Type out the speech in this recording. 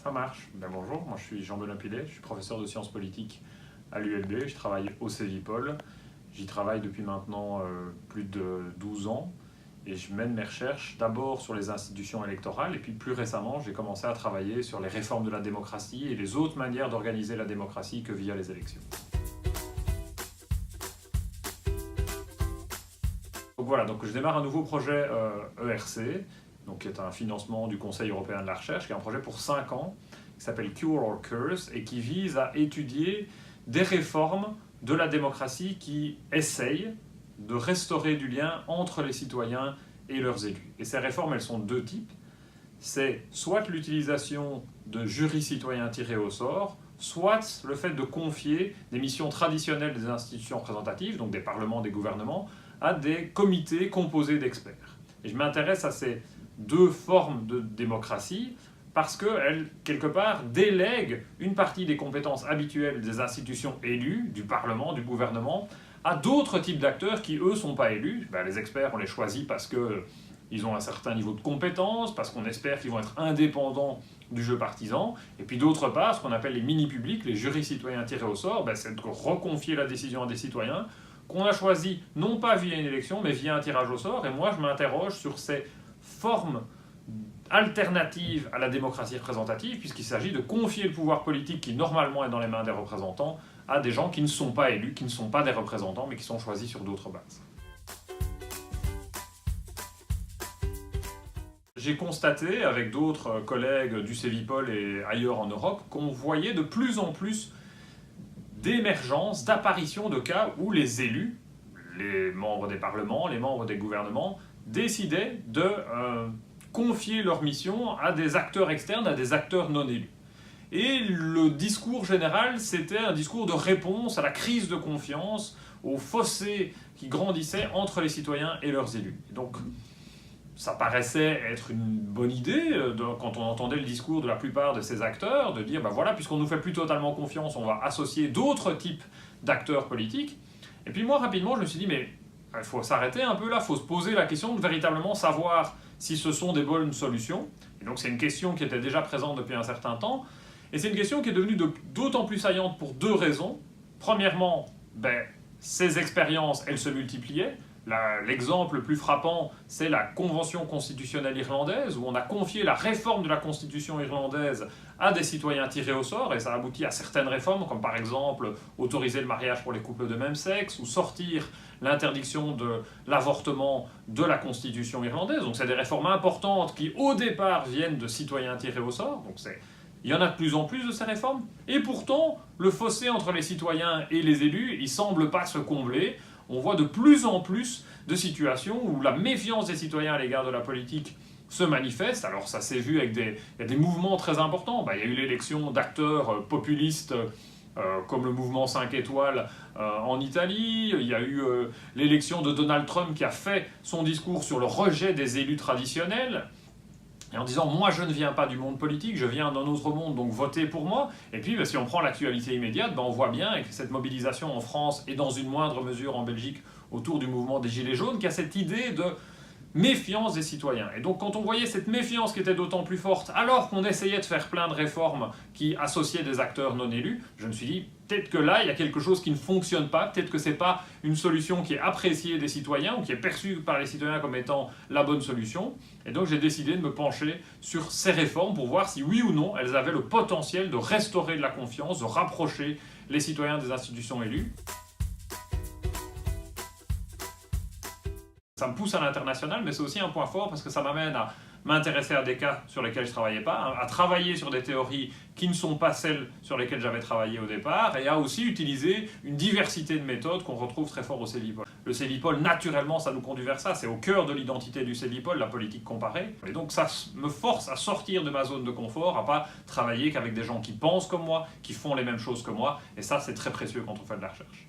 Ça marche. Ben bonjour, moi je suis Jean-Benoît Pilet, je suis professeur de sciences politiques à l'ULB, je travaille au Cevipol. J'y travaille depuis maintenant plus de 12 ans et je mène mes recherches d'abord sur les institutions électorales et puis plus récemment j'ai commencé à travailler sur les réformes de la démocratie et les autres manières d'organiser la démocratie que via les élections. Donc voilà, donc je démarre un nouveau projet ERC, donc qui est un financement du Conseil européen de la recherche, qui est un projet pour 5 ans, qui s'appelle Cure or Curse, et qui vise à étudier des réformes de la démocratie qui essayent de restaurer du lien entre les citoyens et leurs élus. Et ces réformes, elles sont de deux types. C'est soit l'utilisation de jurys citoyens tirés au sort, soit le fait de confier des missions traditionnelles des institutions représentatives, donc des parlements, des gouvernements, à des comités composés d'experts. Et je m'intéresse à ces deux formes de démocratie parce qu'elles, quelque part, délèguent une partie des compétences habituelles des institutions élues, du Parlement, du gouvernement, à d'autres types d'acteurs qui, eux, ne sont pas élus. Les experts, on les choisit parce qu'ils ont un certain niveau de compétence, parce qu'on espère qu'ils vont être indépendants du jeu partisan. Et puis d'autre part, ce qu'on appelle les mini-publics, les jurys citoyens tirés au sort, c'est de reconfier la décision à des citoyens qu'on a choisi non pas via une élection, mais via un tirage au sort. Et moi, je m'interroge sur ces formes alternatives à la démocratie représentative, puisqu'il s'agit de confier le pouvoir politique qui normalement est dans les mains des représentants à des gens qui ne sont pas élus, qui ne sont pas des représentants, mais qui sont choisis sur d'autres bases. J'ai constaté, avec d'autres collègues du Cevipol et ailleurs en Europe, qu'on voyait de plus en plus d'émergence, d'apparition de cas où les élus, les membres des parlements, les membres des gouvernements, décidaient de confier leur mission à des acteurs externes, à des acteurs non élus. Et le discours général, c'était un discours de réponse à la crise de confiance, au fossé qui grandissait entre les citoyens et leurs élus. Et donc, ça paraissait être une bonne idée, quand on entendait le discours de la plupart de ces acteurs, de dire, voilà, puisqu'on ne nous fait plus totalement confiance, on va associer d'autres types d'acteurs politiques. Et puis moi, rapidement, je me suis dit, mais il faut s'arrêter un peu là, il faut se poser la question de véritablement savoir si ce sont des bonnes solutions. Et donc c'est une question qui était déjà présente depuis un certain temps, et c'est une question qui est devenue d'autant plus saillante pour deux raisons. Premièrement, ces expériences, elles se multipliaient. L'exemple le plus frappant, c'est la Convention constitutionnelle irlandaise, où on a confié la réforme de la Constitution irlandaise à des citoyens tirés au sort, et ça aboutit à certaines réformes, comme par exemple autoriser le mariage pour les couples de même sexe, ou sortir l'interdiction de l'avortement de la Constitution irlandaise. Donc c'est des réformes importantes qui, au départ, viennent de citoyens tirés au sort. Donc il y en a de plus en plus de ces réformes, et pourtant, le fossé entre les citoyens et les élus, il ne semble pas se combler. On voit de plus en plus de situations où la méfiance des citoyens à l'égard de la politique se manifeste. Alors ça s'est vu avec il y a des mouvements très importants. Il y a eu l'élection d'acteurs populistes comme le mouvement 5 étoiles en Italie. Il y a eu l'élection de Donald Trump qui a fait son discours sur le rejet des élus traditionnels. Et en disant, moi je ne viens pas du monde politique, je viens d'un autre monde, donc votez pour moi. Et puis si on prend l'actualité immédiate, on voit bien avec cette mobilisation en France et dans une moindre mesure en Belgique autour du mouvement des Gilets jaunes, qu'il y a cette idée de méfiance des citoyens. Et donc quand on voyait cette méfiance qui était d'autant plus forte, alors qu'on essayait de faire plein de réformes qui associaient des acteurs non élus, je me suis dit, peut-être que là, il y a quelque chose qui ne fonctionne pas, peut-être que ce n'est pas une solution qui est appréciée des citoyens ou qui est perçue par les citoyens comme étant la bonne solution. Et donc j'ai décidé de me pencher sur ces réformes pour voir si oui ou non elles avaient le potentiel de restaurer de la confiance, de rapprocher les citoyens des institutions élues. Ça me pousse à l'international, mais c'est aussi un point fort parce que ça m'amène à m'intéresser à des cas sur lesquels je ne travaillais pas, à travailler sur des théories qui ne sont pas celles sur lesquelles j'avais travaillé au départ, et à aussi utiliser une diversité de méthodes qu'on retrouve très fort au Cevipol. Le Cevipol, naturellement, ça nous conduit vers ça, c'est au cœur de l'identité du Cevipol, la politique comparée, et donc ça me force à sortir de ma zone de confort, à pas travailler qu'avec des gens qui pensent comme moi, qui font les mêmes choses que moi, et ça c'est très précieux quand on fait de la recherche.